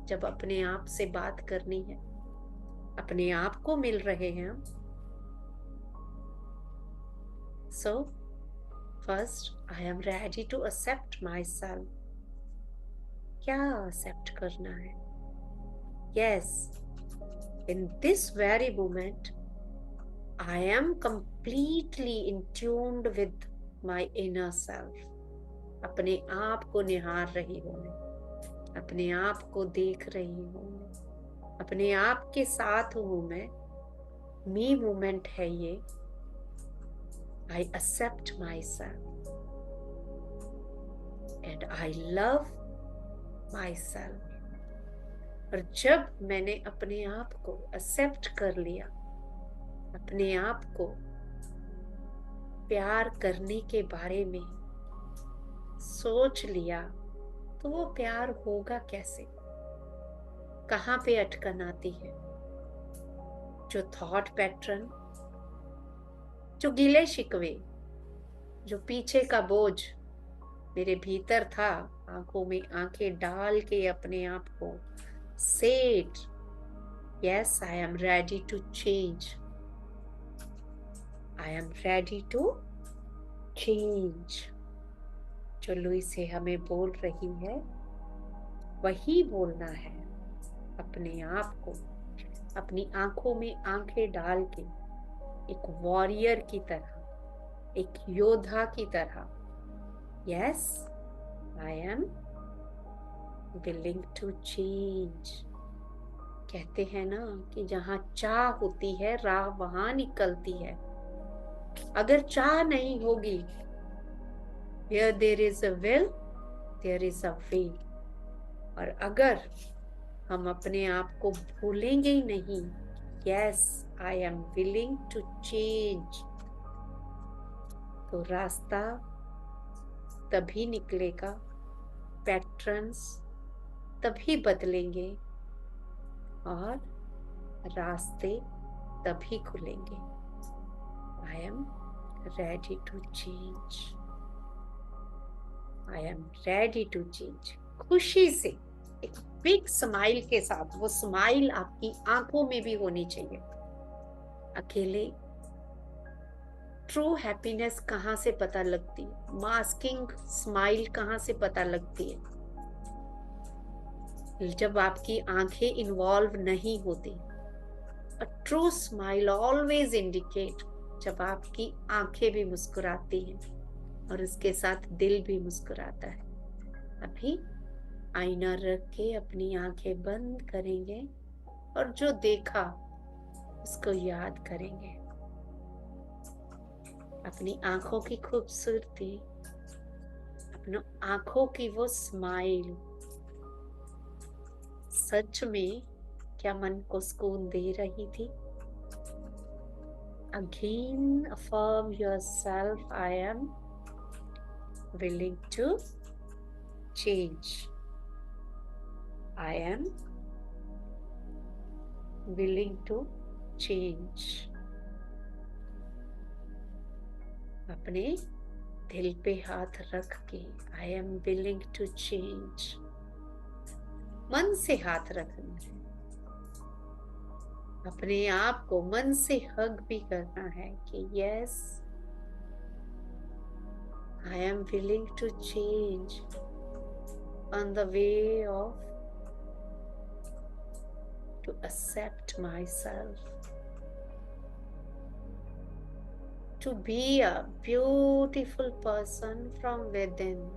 जब अपने आप से बात करनी है, अपने आप को मिल रहे हैं हम। So first, I am ready to accept myself. क्या एक्सेप्ट करना है? Yes, in this very moment I am completely in tuned with my inner self. अपने आप को निहार रही हूँ मैं, अपने आप को देख रही हूँ मैं, अपने आप के साथ हूँ मैं। मी मोमेंट है ये। I accept myself and I love myself. और जब मैंने अपने आप को एक्सेप्ट कर लिया, अपने आप को प्यार करने के बारे में सोच लिया, तो वो प्यार होगा कैसे? कहाँ पे अटकन आती है? जो थॉट पैटर्न, जो गिले शिकवे, जो पीछे का बोझ मेरे भीतर था, आंखों में आंखें डाल के अपने आप को set, yes I am ready to change, I am ready to change. जो लुइस से हमें बोल रही है वही बोलना है। अपने आप को अपनी आंखों में आंखें डाल के एक वॉरियर की तरह, एक योद्धा की तरह, yes I am willing to change. कहते हैं ना कि जहां चाह होती है राह वहां निकलती है। अगर चाह नहीं होगी, where there is a will, there is a way। और अगर हम अपने आप को भूलेंगे ही नहीं, yes I am willing to change, तो रास्ता तभी निकलेगा, पैटर्न्स तभी बदलेंगे और रास्ते तभी खुलेंगे। I am ready to change, I am ready to change। खुशी से, एक बिग स्माइल के साथ, वो स्माइल आपकी आंखों में भी होनी चाहिए। अकेले ट्रू हैप्पीनेस कहाँ से पता लगती है? मास्किंग स्माइल कहाँ से पता लगती है? जब आपकी आंखें इन्वॉल्व नहीं होती। A true smile always indicate जब आपकी आंखें भी मुस्कुराती हैं और उसके साथ दिल भी मुस्कुराता है। अभी आईना रख के अपनी आंखें बंद करेंगे और जो देखा उसको याद करेंगे। अपनी आंखों की खूबसूरती, अपनी आंखों की वो स्माइल सच में क्या मन को सुकून दे रही थी? Again, affirm yourself, I am willing to change. I am willing to change. अपने दिल पे हाथ रख के I am willing to change. मन से हाथ रखना है, अपने आप को मन से हग भी करना है कि yes, I am willing to change on the way of to accept myself, to be a beautiful person from within.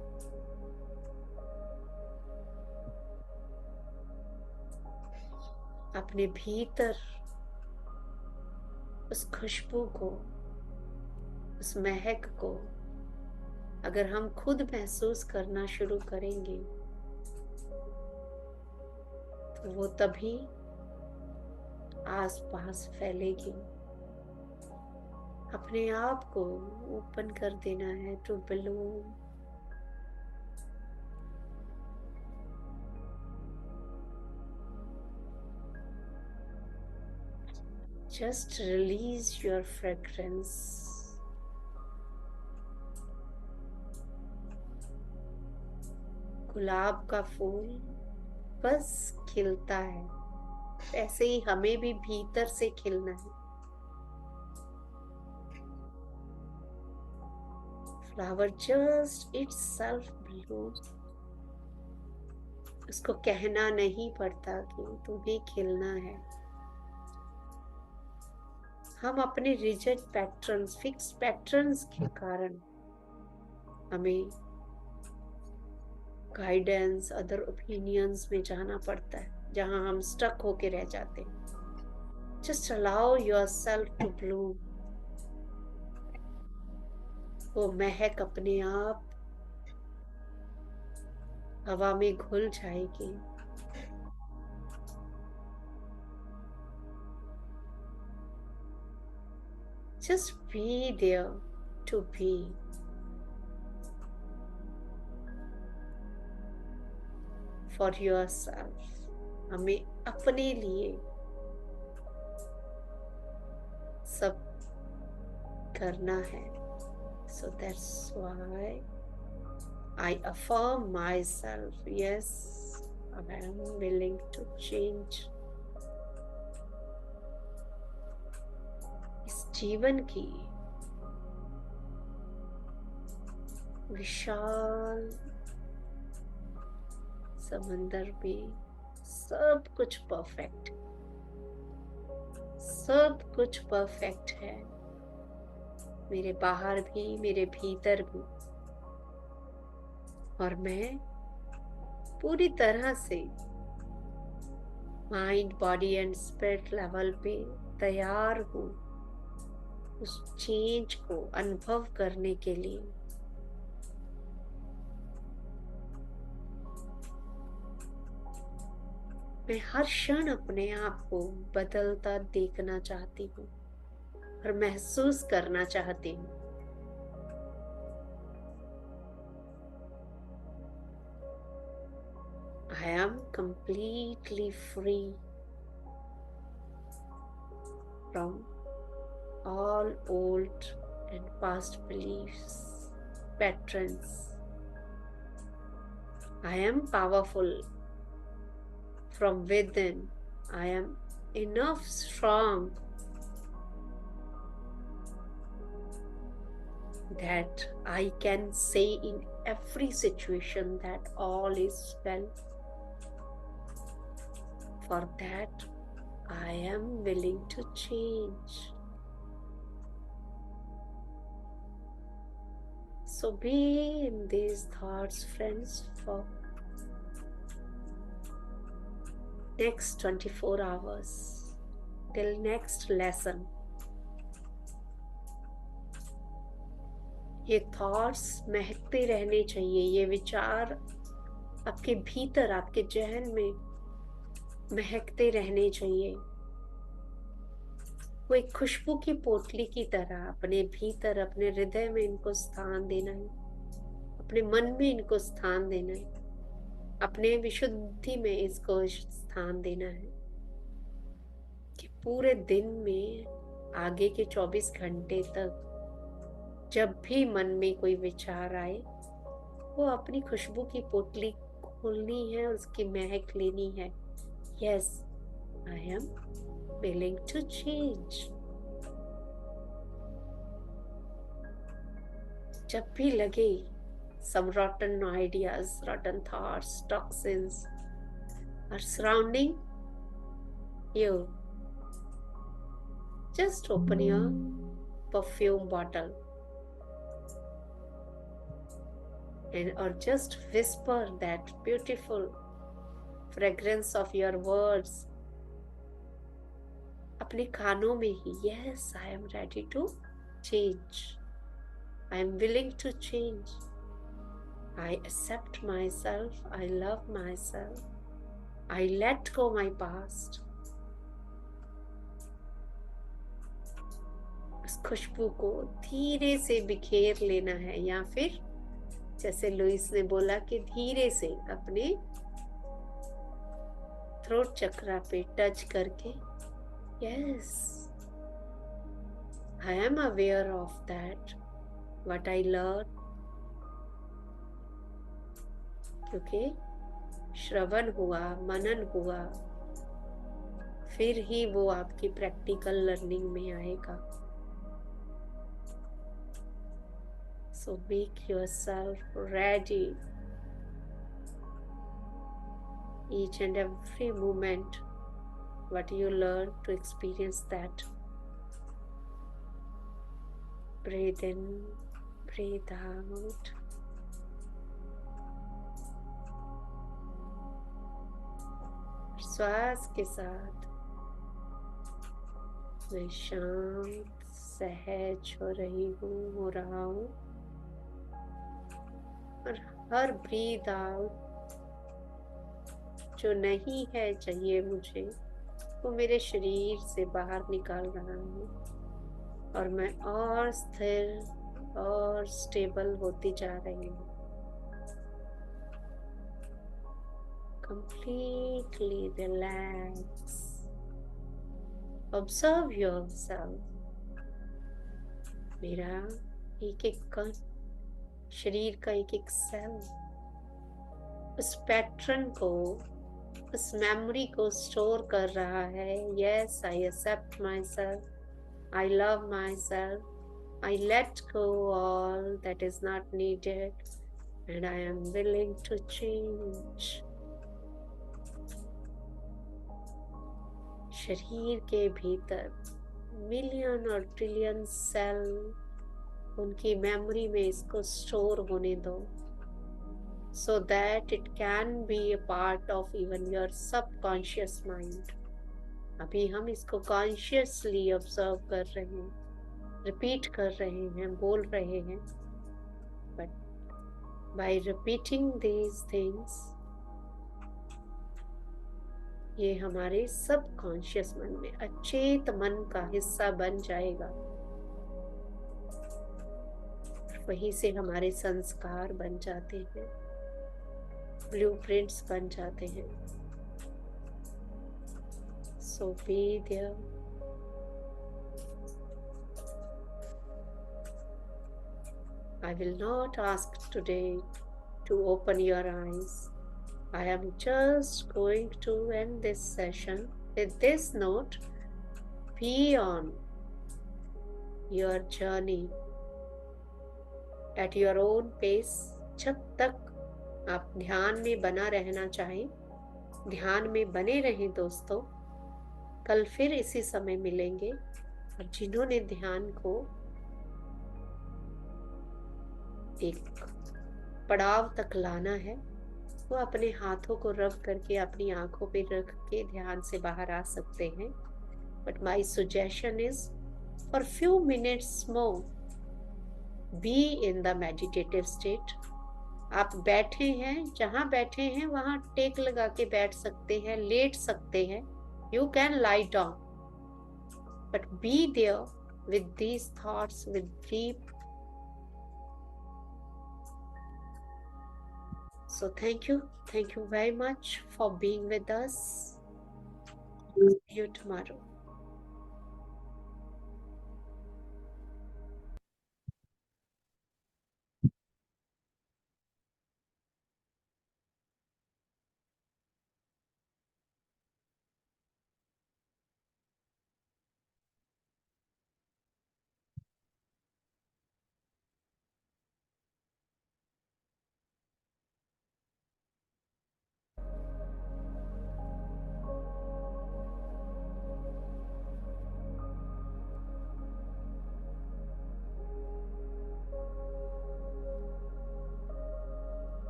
अपने भीतर उस खुशबू को, उस महक को अगर हम खुद महसूस करना शुरू करेंगे तो वो तभी आसपास फैलेगी। अपने आप को ओपन कर देना है to belong. Just release your fragrance. गुलाब का फूल बस खिलता है, ऐसे ही हमें भी भीतर से खिलना है। Flower just itself bloom. उसको कहना नहीं पड़ता कि तुम्हें खिलना है। हम अपने रिजिड पैटर्न्स, फिक्स पैटर्न्स के कारण हमें गाइडेंस, अदर ओपिनियंस में जाना पड़ता है, जहां हम स्टक होके रह जाते हैं। Just allow yourself to bloom. वो महक अपने आप हवा में घुल जाएगी। Just be there to be. For yourself. हमें अपने लिए सब करना है। So that's why I affirm myself. Yes, I am willing to change. इस जीवन की विशाल समंदर में सब कुछ परफेक्ट, सब कुछ परफेक्ट है। मेरे बाहर भी, मेरे भीतर भी। और मैं पूरी तरह से mind, body and spirit level पे तैयार हूँ उस चेंज को अनुभव करने के लिए। मैं हर क्षण अपने आप को बदलता देखना चाहती हूँ और महसूस करना चाहती हूँ। I am completely free from all old and past beliefs, patterns. I am powerful from within. I am enough strong that I can say in every situation that all is well. For that, I am willing to change. So be in these thoughts, friends, for next 24 hours till next lesson. ये thoughts महकते रहने चाहिए, ये विचार आपके भीतर, आपके जहन में महकते रहने चाहिए। वो एक खुशबू की पोटली की तरह अपने भीतर, अपने हृदय में इनको स्थान देना है, अपने मन में इनको स्थान देना है, अपने विशुद्धि में इसको स्थान देना है कि पूरे दिन में आगे के 24 घंटे तक जब भी मन में कोई विचार आए, वो अपनी खुशबू की पोटली खोलनी है और उसकी महक लेनी है। Yes, I M willing to change। जब भी लगे some rotten ideas, rotten thoughts, toxins are surrounding you, just open your perfume bottle and or just whisper that beautiful fragrance of your words अपने कानों में ही। Yes, I am ready to change. I am willing to change. I accept myself. I love myself. I let go my past. उस खुशबू को धीरे से बिखेर लेना है, या फिर जैसे लुइस ने बोला कि धीरे से अपने थ्रोट चक्रा पे टच करके, yes, I am aware of that, what I learn, क्योंकि श्रवण हुआ, मनन हुआ, फिर ही वो आपकी प्रैक्टिकल लर्निंग में आएगा। So make yourself ready each and every moment what you learn to experience that. Breathe in, breathe out. श्वास के साथ मैं शांत सहज हो रहा हूँ, और हर ब्रीथ आउट जो नहीं है चाहिए मुझे, वो मेरे शरीर से बाहर निकाल रहा हूँ, और मैं और स्थिर और स्टेबल होती जा रही हूँ। Completely relax. Observe yourself. मेरा एक एक कण, शरीर का एक एक सेल उस पैटर्न को, उस मेमोरी को स्टोर कर रहा है। Yes, I accept myself. I love myself. I let go all that is not needed, and I am willing to change. शरीर के भीतर मिलियन और ट्रिलियन सेल, उनकी मेमोरी में इसको स्टोर होने दो, so that it can be a part of even your subconscious mind. अभी हम इसको कॉन्शियसली ऑब्जर्व कर रहे हैं, रिपीट कर रहे हैं, बोल रहे हैं, but by repeating these things, ये हमारे सबकॉन्शियस मन में, अचेत मन का हिस्सा बन जाएगा। वहीं से हमारे संस्कार बन जाते हैं, ब्लूप्रिंट्स बन जाते हैं। So be there. I will not ask today to open your eyes. I am just going to end this session with this note: be on your journey at your own pace. जब तक आप ध्यान में बना रहना चाहें, ध्यान में बने रहें दोस्तों। कल फिर इसी समय मिलेंगे, और जिन्होंने ध्यान को एक पड़ाव तक लाना है, वो अपने हाथों को रब करके अपनी आंखों पे रख के ध्यान से बाहर आ सकते हैं। But my suggestion is, for few minutes more, be in the meditative state. आप बैठे हैं, जहां बैठे हैं वहां टेक लगा के बैठ सकते हैं, लेट सकते हैं, you can lie down, but be there with these thoughts, with deep. So thank you very much for being with us. See you tomorrow.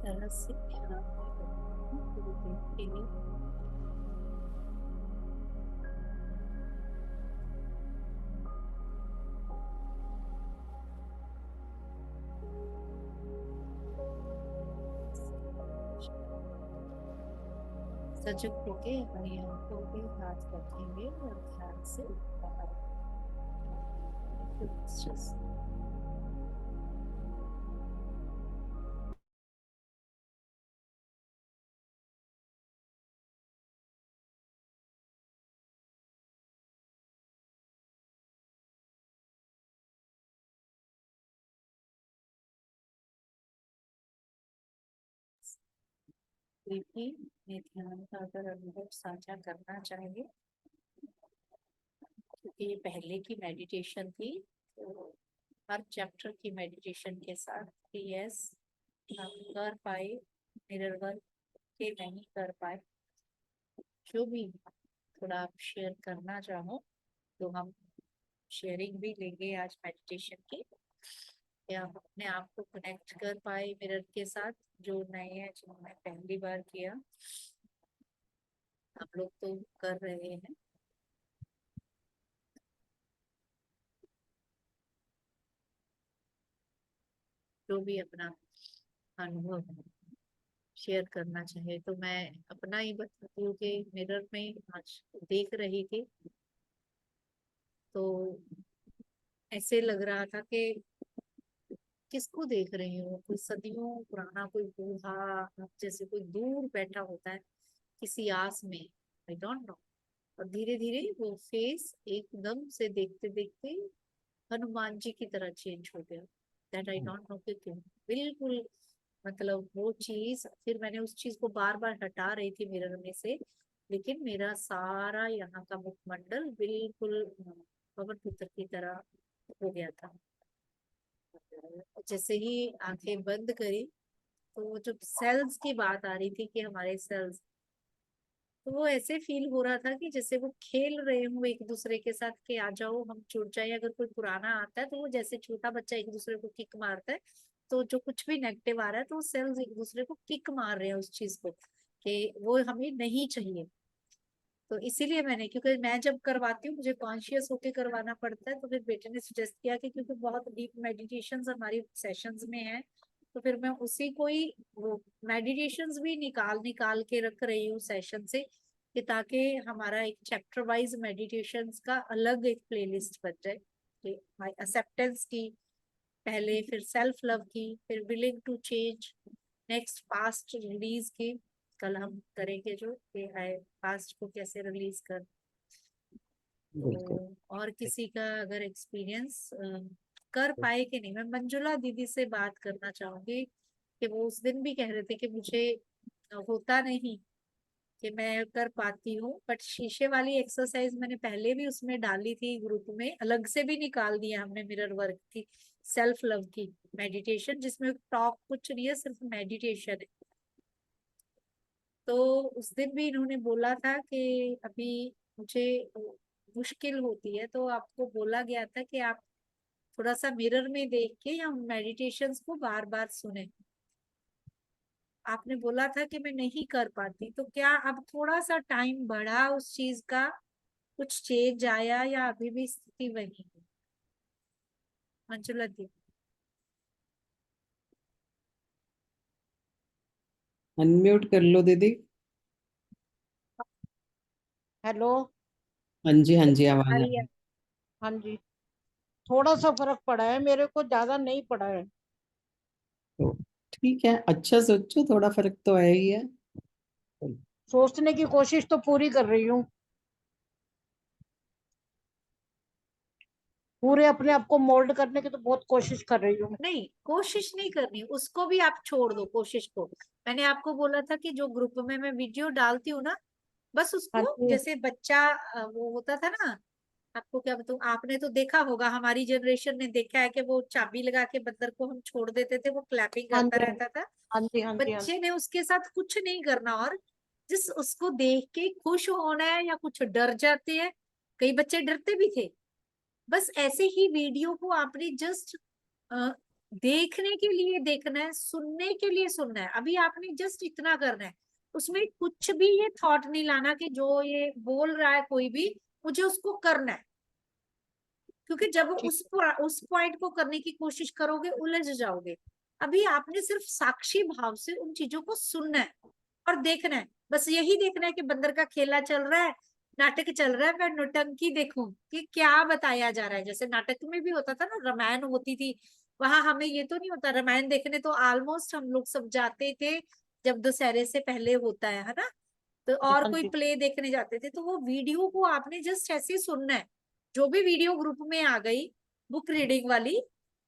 तरह से ध्यान में रखना थोड़ी देर के लिए। सजग होके अपनी आंखों पे हाथ रखेंगे और ध्यान से बाहर। Just कोई भी अपने ध्यान का अगर अनुभव साझा करना चाहिए, क्योंकि ये पहले की मेडिटेशन थी, तो हर चैप्टर की मेडिटेशन के साथ कि यस हम कर पाए, मिरर वर्क के नहीं कर पाए, जो भी थोड़ा आप शेयर करना चाहो तो हम शेयरिंग भी लेंगे आज मेडिटेशन की, या हम अपने आप को कनेक्ट कर पाए मिरर के साथ, जो नए हैं जिन्होंने पहली बार किया। हम लोग तो कर रहे हैं। जो भी अपना अनुभव शेयर करना चाहे, तो मैं अपना ही बताती हूँ कि मिरर में आज देख रही थी तो ऐसे लग रहा था कि किसको देख रही हूँ, कोई सदियों पुराना कोई बूढ़ा, जैसे कोई दूर बैठा होता है किसी आस में, आई डोंट नो। और धीरे धीरे वो फेस एकदम से देखते देखते हनुमान जी की तरह चेंज हो गया। दैट आई डोंट नो कि क्यों, बिल्कुल मतलब वो चीज, फिर मैंने उस चीज को बार बार हटा रही थी मिरर में से, लेकिन मेरा सारा यहाँ का मुखमंडल बिल्कुल पवन पुत्र की तरह हो गया था। जैसे ही आंखें बंद करी तो वो जो सेल्स की बात आ रही थी कि हमारे सेल्स, तो वो ऐसे फील हो रहा था कि जैसे वो खेल रहे हो एक दूसरे के साथ कि आ जाओ हम जुड़ जाए। अगर कोई पुराना आता है तो वो जैसे छोटा बच्चा एक दूसरे को किक मारता है, तो जो कुछ भी नेगेटिव आ रहा है तो वो सेल्स एक दूसरे को किक मार रहे हैं उस चीज को कि वो हमें नहीं चाहिए। तो इसीलिए मैंने, क्योंकि मैं जब करवाती हूँ मुझे कॉन्शियस होके करवाना पड़ता है, तो फिर बेटे ने सजेस्ट किया कि क्योंकि बहुत डीप मेडिटेशंस हमारी सेशंस में है, तो फिर मैं उसी को ही वो मेडिटेशंस भी निकाल निकाल के रख रही हूँ सेशन से, कि ताकि हमारा एक चैप्टर वाइज मेडिटेशंस का अलग एक प्लेलिस्ट बन जाए। कि एक्सेप्टेंस की पहले, फिर सेल्फ लव की, फिर willing to change, next past release की। कल हम करेंगे जो कि है पास्ट को कैसे रिलीज कर। बिल्कुल। तो और किसी का अगर एक्सपीरियंस कर पाए कि नहीं, मैं मंजुला दीदी से बात करना चाहूंगी कि वो उस दिन भी कह रहे थे कि मुझे होता नहीं कि मैं कर पाती हूँ, बट शीशे वाली एक्सरसाइज मैंने पहले भी उसमें डाली थी ग्रुप में, अलग से भी निकाल दिया हमने मिरर वर्क की, सेल्फ लव की मेडिटेशन, जिसमें टॉक कुछ नहीं है, सिर्फ मेडिटेशन है। तो उस दिन भी इन्होंने बोला था कि अभी मुझे मुश्किल होती है, तो आपको बोला गया था कि आप थोड़ा सा मिरर में देख के या मेडिटेशंस को बार बार सुने। आपने बोला था कि मैं नहीं कर पाती, तो क्या अब थोड़ा सा टाइम बढ़ा उस चीज का, कुछ चेंज आया, या अभी भी स्थिति वही है? मंजुला दी। अनम्यूट कर लो दीदी। हेलो। हाँ जी आवाज आ आ रही रही है। है। हाँ जी, थोड़ा सा फर्क पड़ा है मेरे को, ज्यादा नहीं पड़ा है। तो ठीक है, अच्छा सोचो, थोड़ा फर्क तो आया ही है। सोचने की कोशिश तो पूरी कर रही हूँ, पूरे अपने आप को मोल्ड करने की तो बहुत कोशिश कर रही हूँ। नहीं, कोशिश नहीं करनी, उसको भी आप छोड़ दो कोशिश को। मैंने आपको बोला था कि जो ग्रुप में मैं वीडियो डालती हूँ ना, बस हाँ उसको, जी। जैसे बच्चा वो होता था ना, आपको क्या बताऊं, आपने तो देखा होगा, हमारी जनरेशन ने देखा है कि वो चाबी लगा के बंदर को हम छोड़ देते थे, वो क्लैपिंग हाँ करता जी। रहता था। हाँ जी। हाँ जी। हाँ जी। बच्चे ने उसके साथ कुछ नहीं करना, और जिस उसको देख के खुश होना है, या कुछ डर जाते हैं, कई बच्चे डरते भी थे, बस ऐसे ही वीडियो को आपने जस्ट देखने के लिए देखना है, सुनने के लिए सुनना है। अभी आपने जस्ट इतना करना है, उसमें कुछ भी ये थॉट नहीं लाना कि जो ये बोल रहा है कोई भी, मुझे उसको करना है, क्योंकि जब ठीक। उस पॉइंट को करने की कोशिश करोगे उलझ जाओगे। अभी आपने सिर्फ साक्षी भाव से उन चीजों को सुनना है और देखना है, बस यही देखना है कि बंदर का खेला चल रहा है, नाटक चल रहा है, मैं नौटंकी देखूं कि क्या बताया जा रहा है। जैसे नाटक में भी होता था ना, रामायण होती थी, वहां हमें ये तो नहीं होता, रामायण देखने तो ऑलमोस्ट हम लोग सब जाते थे जब दशहरे से पहले होता है ना, तो और हाँ कोई जी। प्ले देखने जाते थे, तो वो वीडियो को आपने जस्ट ऐसे ही सुनना है। जो भी वीडियो ग्रुप में आ गई बुक रीडिंग वाली,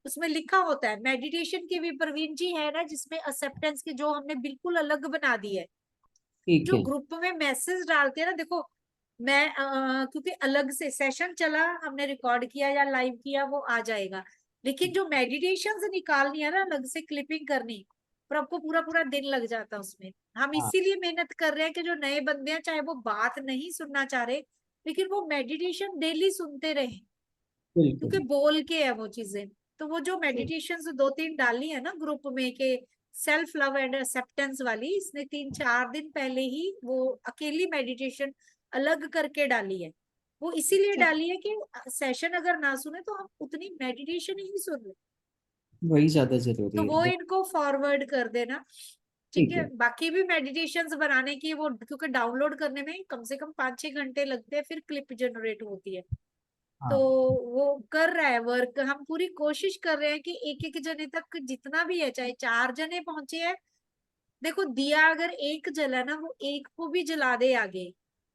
उसमें लिखा होता है मेडिटेशन की भी, प्रवीण जी है ना, जिसमें एक्सेप्टेंस की जो हमने बिल्कुल अलग बना दी है। ठीक जो है। ग्रुप में मैसेज डालते हैं ना, देखो मैं क्योंकि अलग से सेशन चला, हमने रिकॉर्ड किया या लाइव किया, वो आ जाएगा, लेकिन जो मेडिटेशन से निकालनी है ना, अलग से क्लिपिंग करनी, पर आपको पूरा पूरा दिन लग जाता है उसमें। हम हाँ इसीलिए मेहनत कर रहे हैं कि जो नए बंदे हैं, चाहे वो बात नहीं सुनना चाह रहे, लेकिन वो मेडिटेशन डेली सुनते रहे, क्योंकि बिल्कुल। बोल के है वो चीजें। तो वो जो ठीक। मेडिटेशन 2-3 डाली है ना ग्रुप में के, सेल्फ लव एंड एक्सेप्टेंस वाली, इसने 3-4 दिन पहले ही वो अकेली मेडिटेशन अलग करके डाली है। वो इसीलिए ठीक। डाली है कि सेशन अगर ना सुने तो हम उतनी मेडिटेशन ही सुन ले। वही ज्यादा तो जरूरी वो है। इनको फॉरवर्ड कर देना, ठीक ठीक है। है। बाकी भी मेडिटेशंस बनाने की, वो क्योंकि डाउनलोड करने में कम से कम 5-6 घंटे लगते हैं, फिर क्लिप जनरेट होती है। तो हाँ वो कर रहा है वर्क, हम पूरी कोशिश कर रहे हैं कि एक एक जने तक जितना भी है, चाहे 4 जने पहुंचे हैं। देखो दिया अगर एक जला ना, वो एक को भी जला दे आगे,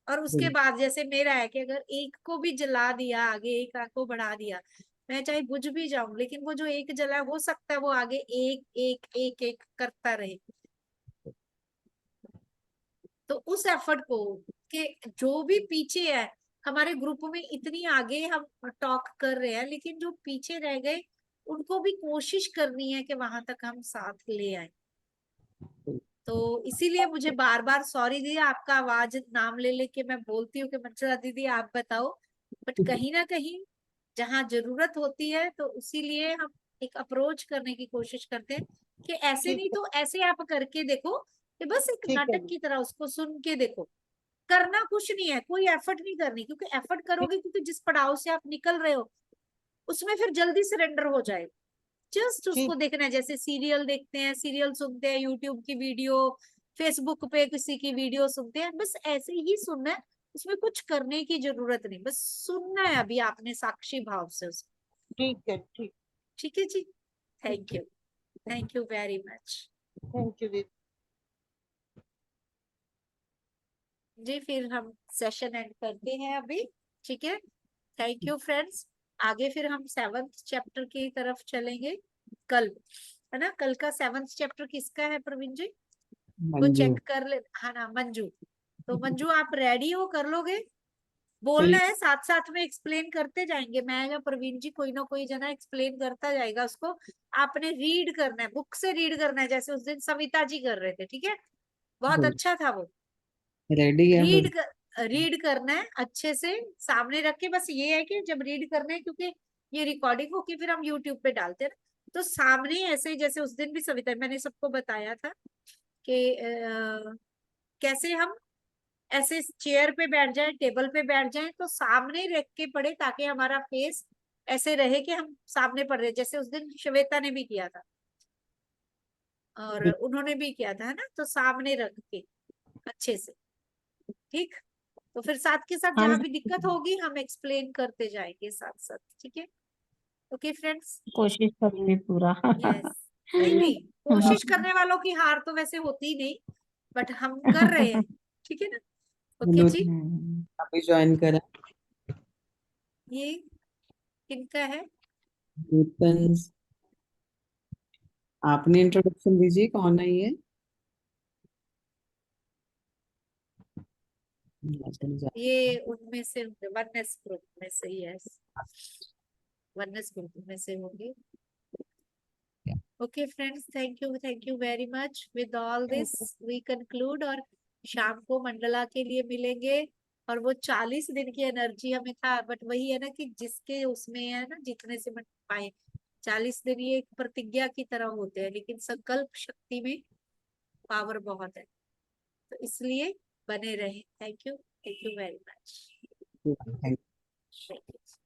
और उसके बिल्कुल। बाद जैसे मेरा है कि अगर एक को भी जला दिया आगे, एक आग को बढ़ा दिया, मैं चाहे बुझ भी जाऊं, लेकिन वो जो एक जला है, हो सकता है वो आगे एक एक एक एक करता रहे। तो उस एफर्ट को, कि जो भी पीछे है, हमारे ग्रुप में इतनी आगे हम टॉक कर रहे हैं, लेकिन जो पीछे रह गए, उनको भी कोशिश करनी है कि वहां तक हम साथ ले आए। तो इसीलिए मुझे बार बार सॉरी दी, आपका आवाज नाम ले लेके मैं बोलती हूँ कि मंशा दीदी आप बताओ, बट कहीं ना कहीं जहाँ जरूरत होती है, तो इसीलिए हम एक अप्रोच करने की कोशिश करते हैं कि ऐसे ठीक नहीं है। तो ऐसे आप करके देखो, कि बस एक ठीक है नाटक जी। की तरह उसको सुन के देखो। करना कुछ नहीं है, कोई एफर्ट नहीं करनी, क्योंकि एफर्ट ठीक। करोगे, क्योंकि जिस पड़ाव से आप निकल रहे हो उसमें फिर जल्दी सरेंडर हो जाए। जस्ट उसको ठीक। देखना है, जैसे सीरियल देखते हैं, सीरियल सुनते हैं, यूट्यूब की वीडियो, फेसबुक पे किसी की वीडियो सुनते हैं, बस ऐसे ही सुनना है। उसमें कुछ करने की जरूरत नहीं, बस सुनना है अभी आपने साक्षी भाव से उसको। ठीक है। ठीक। ठीक है जी। ठीक थैंक है। You. Thank you very much. Thank you दीदी। जी फिर हम सेशन एंड करते हैं अभी, ठीक है। Thank you friends. आगे फिर हम 7th चैप्टर की तरफ चलेंगे कल, है ना। कल का 7th चैप्टर किसका है प्रवीण जी, वो मंजू। चेक कर ले, हाँ ना मंजू। तो मंजू आप रेडी हो, कर लोगे? बोलना बिल्कुल। है, साथ साथ में एक्सप्लेन करते जाएंगे, मैं या प्रवीण जी, कोई ना कोई जना एक्सप्लेन करता जाएगा उसको। आपने रीड करना है, बुक से रीड करना है, जैसे उस दिन सविता जी कर रहे थे, ठीक है, बहुत अच्छा था वो। रेडी है रीड फिर। रीड करना है अच्छे से, सामने रख के। बस ये है कि जब रीड करना है, क्योंकि ये रिकॉर्डिंग होके फिर हम यूट्यूब पे डालते हैं ना, तो सामने ऐसे, जैसे उस दिन भी सविता, मैंने सबको बताया था कि कैसे हम ऐसे चेयर पे बैठ जाए, टेबल पे बैठ जाए, तो सामने रख के पढ़े, ताकि हमारा फेस ऐसे रहे कि हम सामने पढ़ रहे, जैसे उस दिन श्वेता ने भी किया था और उन्होंने भी किया था, है ना, तो सामने रख के अच्छे से, ठीक। तो फिर साथ के साथ हाँ जहां जी, भी दिक्कत होगी हम एक्सप्लेन करते जाएंगे साथ साथ, ठीक है। ओके फ्रेंड्स, कोशिश करूंगी पूरा। यस। नहीं नहीं, कोशिश करने वालों की हार तो वैसे होती ही नहीं, बट हम कर रहे हैं, ठीक है ना। ओके जी, अभी ज्वाइन करा। ये किनका है? नूतन, आपने इंट्रोडक्शन दीजिए, कौन है ये? ये उनमें से होंगे, वननेस ग्रुप में से, यस, वननेस ग्रुप में से होंगे। Okay friends, thank you very much. With all this we conclude, और शाम को मंडला के लिए मिलेंगे। और वो 40 दिन की एनर्जी हमें था, बट वही है ना कि जिसके उसमें है ना, जितने से बन पाए 40 दिन, ये एक प्रतिज्ञा की तरह होते हैं, लेकिन संकल्प शक्ति में पावर बहुत है, तो इसलिए बने रहे। Thank you very much. Thank thank you.